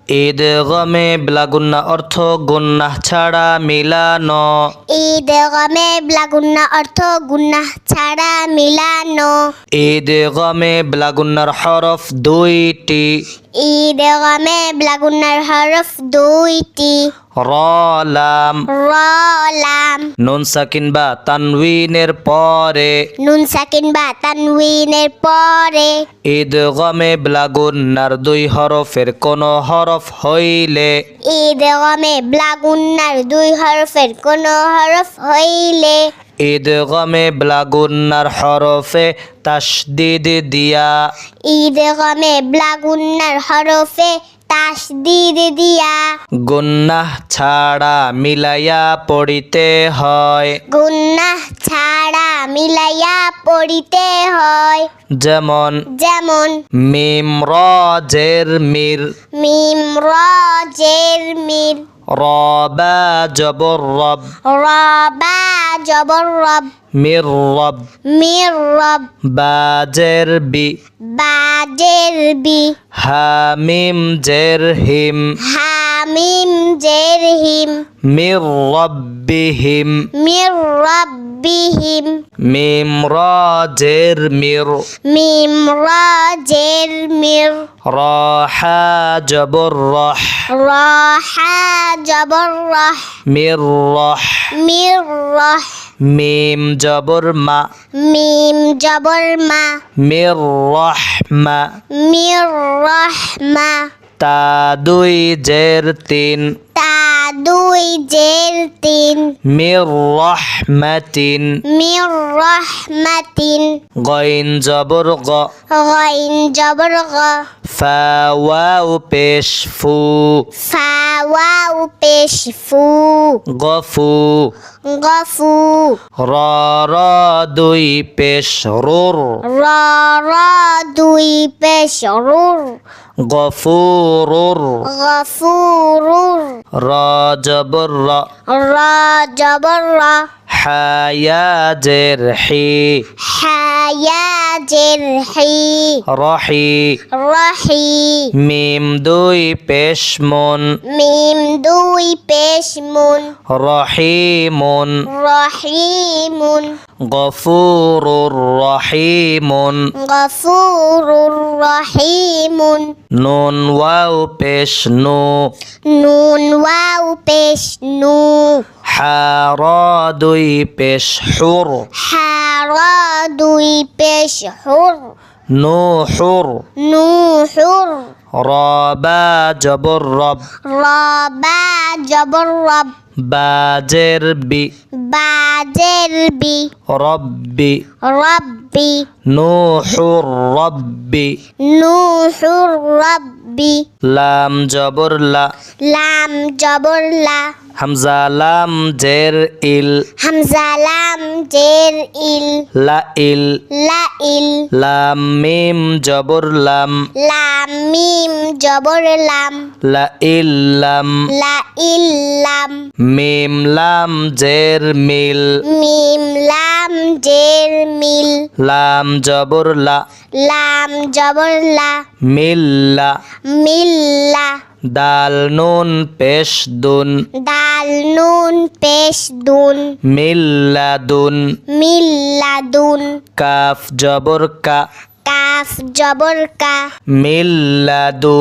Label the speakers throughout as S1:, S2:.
S1: ঈদগামে ব্লাগুন্না অর্থ গুন্নাহ ছাড়া মিলানো।
S2: ঈদগামে ব্লাগুন্না অর্থ গুনাহ ছাড়া মিলানো।
S1: ঈদগামে ব্লাগুন্নার হরফ দুইটি।
S2: ঈদগামে ব্লাগুন্নার হরফ দুইটি।
S1: র লাম।
S2: র লাম।
S1: নুন সাকিন বা তানউইনের পরে।
S2: নুন সাকিন বা তানউইনের পরে।
S1: ঈদগামে ব্লাগুন্নার দুই হরফের কোন হরফ হইলে।
S2: ঈদগামে ব্লাগুন্নার দুই হরফের কোন হরফ হইলে।
S1: ঈদগামে ব্লাগুন্নার হরফে তাশদীদ দিয়া।
S2: ঈদগামে ব্লাগুন্নার হরফে তাশদীদ দিয়া।
S1: গুন্নাহ ছাড়া মিলাইয়া পড়িতে হয়।
S2: গুনাহ ছাড়া মিলাইয়া পড়িতে হয়।
S1: যেমন
S2: যেমন
S1: মিম র জের মির।
S2: মিম র জের মির।
S1: র বা জবর রব।
S2: র বা জবর রব।
S1: মির রব।
S2: মির রব।
S1: বা জের বি।
S2: বা জের বি।
S1: হা মিম জের হিম।
S2: হামিম জের হিম।
S1: মির রব্বিহিম।
S2: মির রব্বিহিম।
S1: মিম র জের মির।
S2: মিম র জের মির।
S1: র হা জবর রহ।
S2: র হা জবর রহ।
S1: মির রহ।
S2: মির রহ।
S1: মিম জবর মা।
S2: মিম জবর মা।
S1: মির রহমা।
S2: মির রহমা।
S1: তা দুই জের তিন।
S2: তা দুই জের তিন।
S1: মির রহমাতিন।
S2: মির রহমাতিন।
S1: গইন জবর গ।
S2: গইন জবর গ।
S1: ফা ওয়াও পেশ ফু।
S2: ফা ওয়াও পেশ ফু।
S1: গফু।
S2: গফু।
S1: র র দুই পেশ রুর।
S2: র র দুই পেশ রুর।
S1: গফুরুর।
S2: গফুরুর।
S1: র জবর র।
S2: র জবর র।
S1: হায়া জের হি।
S2: হায়া জের হি।
S1: রহি।
S2: রহি।
S1: মিম দুই পেশ মুন।
S2: মিম দুই পেশ মুন।
S1: রহিমুন।
S2: রহিমুন।
S1: গফুরুর রহিমুন।
S2: গফুরুর রহিমুন।
S1: নুন ওয়াও পেশ নু।
S2: নুন ওয়াও পেশ নু।
S1: হা র দুই পেশ হুর।
S2: হা র দুই পেশ হুর।
S1: নুহুর।
S2: নুহুর।
S1: র বা জবর রব।
S2: র বা জবর রব।
S1: বা জের বি।
S2: বা জের বি।
S1: রব্বি।
S2: রব্বি।
S1: নুহুর রব্বি।
S2: নুহুর রব্বি।
S1: লাম জবর লা।
S2: লাম জবর লা।
S1: হামজা লাম জের ইল।
S2: হামজা লাম জের ইল।
S1: লা ইল।
S2: লা ইল।
S1: লাম মিম জবর লাম।
S2: লাম মিম জবর লাম।
S1: লা ইল্লাম।
S2: লা ইল্লাম।
S1: মিম লাম জের মিল।
S2: মিম লাম জের মিল।
S1: লাম জবর লা।
S2: লাম জবর লা।
S1: মিল্লা।
S2: মিল্লা।
S1: দাল নুন পেশ দুন।
S2: দাল নুন পেশ দুন।
S1: মিল্লাদুন।
S2: মিল্লাদুন।
S1: কাফ জবর কা।
S2: কাফ জবর কা।
S1: মিল্লাদুনকা।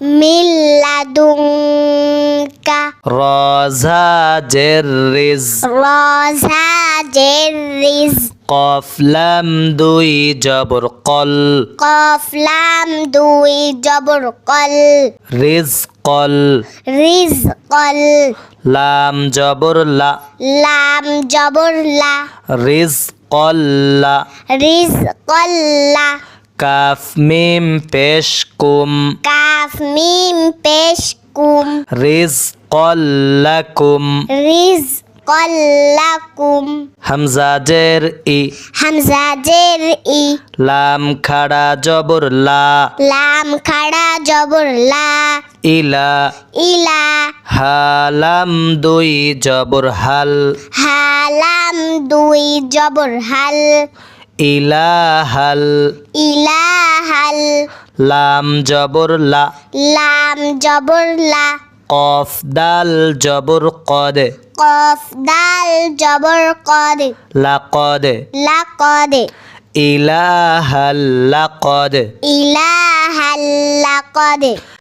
S2: মিল্লাদুনকা।
S1: রজা জের রিজ।
S2: রজা জের রিজ।
S1: কফ লাম দুই জবর কল।
S2: কফ লাম দুই জবর কল।
S1: রিজ কল।
S2: রিজ কল।
S1: লাম জবর লা।
S2: লাম জবর লা।
S1: রিজ কল্লা।
S2: রিজ কল্লা।
S1: কাফ মিম পেশ কুম।
S2: কাফ মিম পেশ কুম।
S1: রিজ কল্লাকুম।
S2: রিজ কল্লাকুম।
S1: হামজা জের ই।
S2: হামজা জের ই।
S1: লাম খাড়া জবর লা।
S2: লাম খাড়া জবর লা।
S1: ইলা।
S2: ইলা।
S1: হালাম দুই জবর হাল।
S2: হালাম দুই জবর হাল।
S1: ইলাহাল।
S2: ইলাহাল।
S1: লাম জবর লা,
S2: লাম জবর লা,
S1: কফ দাল জবর কদ,
S2: কফ দাল জবর কদ,
S1: লাকদ,
S2: লাকদ,
S1: ইলাহাল লাকদ,
S2: ইলাহাল লাকদ।